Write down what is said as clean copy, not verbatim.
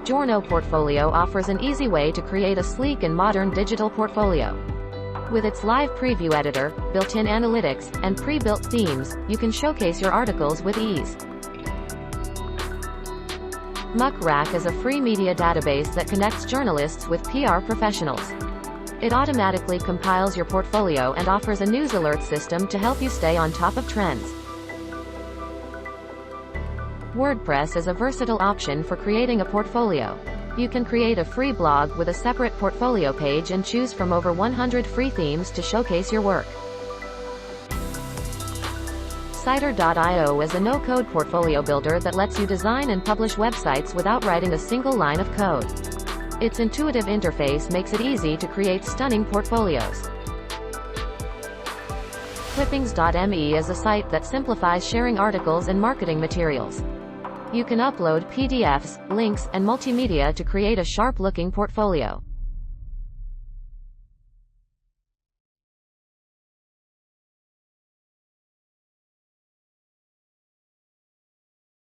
Journo Portfolio offers an easy way to create a sleek and modern digital portfolio. With its live preview editor, built-in analytics, and pre-built themes, you can showcase your articles with ease. MuckRack is a free media database that connects journalists with PR professionals. It automatically compiles your portfolio and offers a news alert system to help you stay on top of trends. WordPress is a versatile option for creating a portfolio. You can create a free blog with a separate portfolio page and choose from over 100 free themes to showcase your work. Cider.io is a no-code portfolio builder that lets you design and publish websites without writing a single line of code. Its intuitive interface makes it easy to create stunning portfolios. Clippings.me is a site that simplifies sharing articles and marketing materials. You can upload PDFs, links, and multimedia to create a sharp-looking portfolio.